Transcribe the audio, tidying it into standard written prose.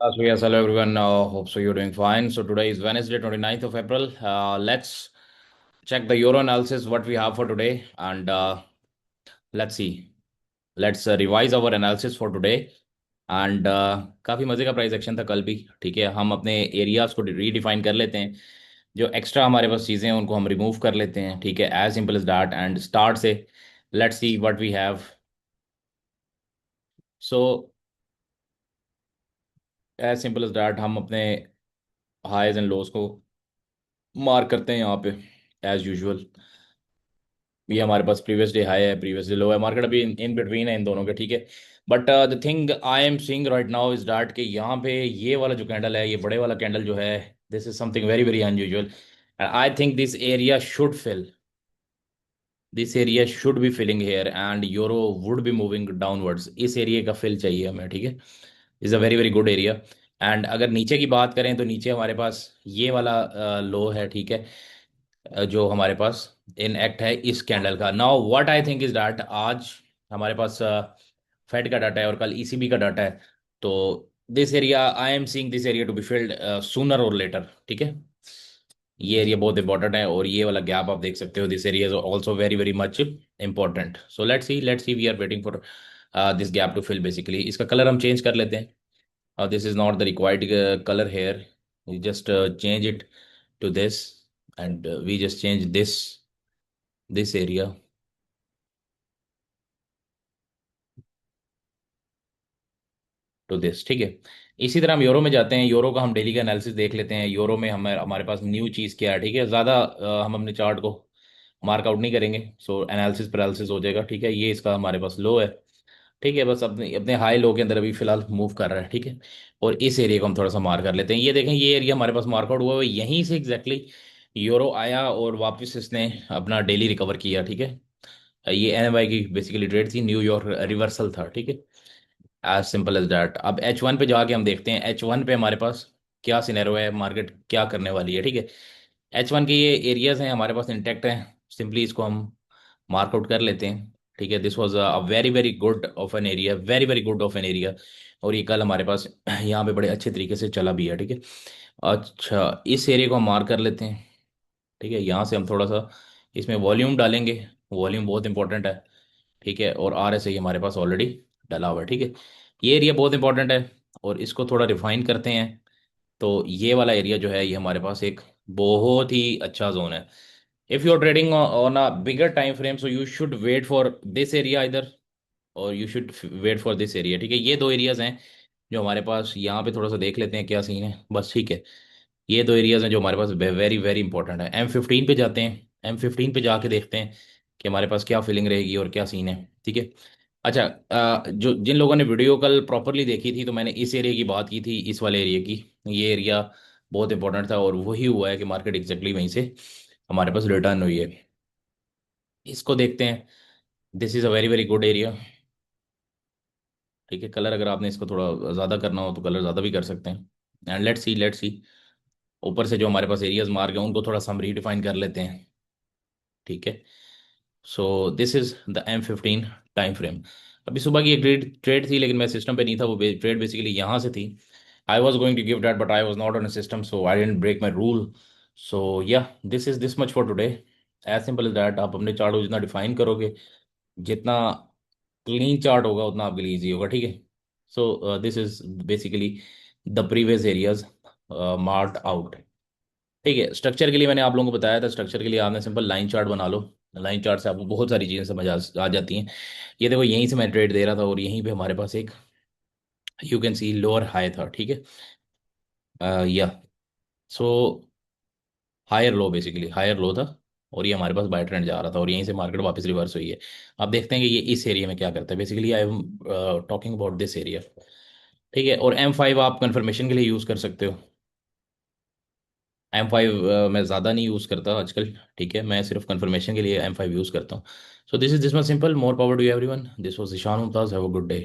So yes, hello everyone. Hope so you're doing fine. So today is Wednesday, 29th of April. Let's check the Euro analysis what we have for today, and let's see. Let's revise our analysis for today. And काफ़ी मज़े का price action था कल भी। ठीक है, हम अपने एरियाज को रीडिफाइन कर लेते हैं। जो एक्स्ट्रा हमारे पास चीज़ें हैं उनको हम रिमूव कर लेते हैं। ठीक है, as simple as that. And start से let's see what we have. So as simple as that हम अपने हाईज एंड लोज को मार्क करते हैं यहाँ पे एज यूजुअल। ये हमारे पास प्रीवियस डे हाई है, प्रीवियस डे लो है, मार्केट अभी इन बिटवीन है इन दोनों के। ठीक है, but the thing I am seeing right now is that कि यहाँ पे ये वाला जो कैंडल है, ये बड़े वाला कैंडल जो है, this is something very very unusual. And I think this area should fill, this area should be filling here and euro would be moving downwards. इस एरिया का फिल चाहिए हमें। ठीक है, is a very very good area. And अगर नीचे की बात करें तो नीचे हमारे पास ये वाला लो है। ठीक है, जो हमारे पास इन एक्ट है इस कैंडल का। Now what I think is that आज हमारे पास फेड का डाटा है और कल ईसीबी का डाटा है। तो this area I am seeing this area to be filled sooner और लेटर। ठीक है, ये एरिया बहुत इंपॉर्टेंट है और ये वाला गैप आप देख सकते हो, this area is also very very much important. So let's see we are waiting for this gap to fill. Basically इसका कलर हम चेंज कर लेते हैं। This is not the required colour here, you just change it to this, and we just change this area to this. ठीक है, इसी तरह हम यूरो में जाते हैं। यूरो का हम डेली का एनालिसिस देख लेते हैं। यूरो में हमें हमारे पास न्यू चीज़ क्या है। ठीक है, ज़्यादा हम अपने चार्ट को मार्कआउट नहीं करेंगे, सो एनालिसिस पैरालिसिस हो जाएगा। ठीक है, ये इसका हमारे पास लो है। ठीक है, बस अपने अपने हाई लो के अंदर अभी फिलहाल मूव कर रहा है। ठीक है, और इस एरिया को हम थोड़ा सा मार कर लेते हैं। ये देखें, ये एरिया हमारे पास मार्कआउट हुआ है, यहीं से एग्जैक्टली यूरो आया और वापस इसने अपना डेली रिकवर किया। ठीक है, ये एनएमआई की बेसिकली ट्रेड थी, न्यूयॉर्क रिवर्सल था। ठीक है, एज सिंपल एज दैट। अब H1 पे जाके हम देखते हैं H1 पे हमारे पास क्या सिनेरियो है, मार्केट क्या करने वाली है। ठीक है, H1 के ये एरियाज हैं हमारे पास इंटैक्ट हैं। सिंपली इसको हम मार्कआउट कर लेते हैं। ठीक है, this was a very very good of an area, very very good of an area. और ये कल हमारे पास यहाँ पे बड़े अच्छे तरीके से चला भी है। ठीक है, अच्छा इस एरिया को हम मार्क कर लेते हैं। ठीक है, यहाँ से हम थोड़ा सा इसमें वॉल्यूम डालेंगे, वॉल्यूम बहुत इंपॉर्टेंट है। ठीक है, और आर एस आई हमारे पास ऑलरेडी डला हुआ है। ठीक है, ये एरिया बहुत इंपॉर्टेंट है और इसको थोड़ा रिफाइन करते हैं। तो ये वाला एरिया जो है ये हमारे पास एक बहुत ही अच्छा जोन है। If you are trading on a bigger time frame, so you should wait for this area इधर, और you should wait for this area. ठीक है, ये दो एरियाज हैं जो हमारे पास, यहाँ पे थोड़ा सा देख लेते हैं क्या सीन है बस। ठीक है, ये दो एरियाज हैं जो हमारे पास वेरी वेरी इंपॉर्टेंट है। M15 पे जाते हैं, M15 पे जाके देखते हैं कि हमारे पास क्या फीलिंग रहेगी और क्या सीन है। ठीक है, अच्छा जो जिन लोगों ने वीडियो कल प्रॉपरली देखी थी, तो मैंने इस एरिया की बात की थी, इस वाले एरिया की। ये एरिया बहुत इंपॉर्टेंट था और वही हुआ है कि मार्केट एग्जैक्टली वहीं से हमारे पास रिटर्न हुई है। इसको देखते हैं, this is a very very good area. ठीक है, कलर अगर आपने इसको थोड़ा ज़्यादा करना हो तो कलर ज़्यादा भी कर सकते हैं। एंड लेट्स सी ऊपर से जो हमारे पास एरियाज मार्क हैं उनको थोड़ा सा हम रीडिफाइन कर लेते हैं। ठीक है, सो this is the M15 time frame. अभी सुबह की एक ट्रेड ट्रेड थी लेकिन मैं सिस्टम पे नहीं था, वो ट्रेड बेसिकली यहाँ से थी। I was going to give that but I was not on system, so I didn't break my rule. So yeah this is this much for today. As simple is that. आप अपने chart को जितना define करोगे, जितना clean chart होगा, उतना आपके लिए ईजी होगा। ठीक है, सो this is basically the previous areas marked out. ठीक है, स्ट्रक्चर के लिए मैंने आप लोगों को बताया था, स्ट्रक्चर के लिए आपने सिंपल लाइन चार्ट बना लो। लाइन चार्ट से आपको बहुत सारी चीज़ें समझ आ जाती हैं। ये देखो, यहीं से मैं ट्रेड दे रहा था और यहीं पे हमारे पास एक you can see lower high था। ठीक है, या so higher low, basically higher low था और ये हमारे पास बाय ट्रेंड जा रहा था और यहीं से मार्केट वापस रिवर्स हुई है। अब देखते हैं कि ये इस एरिया में क्या करता है। Basically I am talking about this area. ठीक है, और M5 आप कंफर्मेशन के लिए यूज़ कर सकते हो। M5 मैं ज़्यादा नहीं यूज़ करता आजकल। ठीक है, मैं सिर्फ कंफर्मेशन के लिए M5 यूज़ करता हूँ। So this is this much simple. More power to everyone. This was Ishan Mumtaz. Have a good day.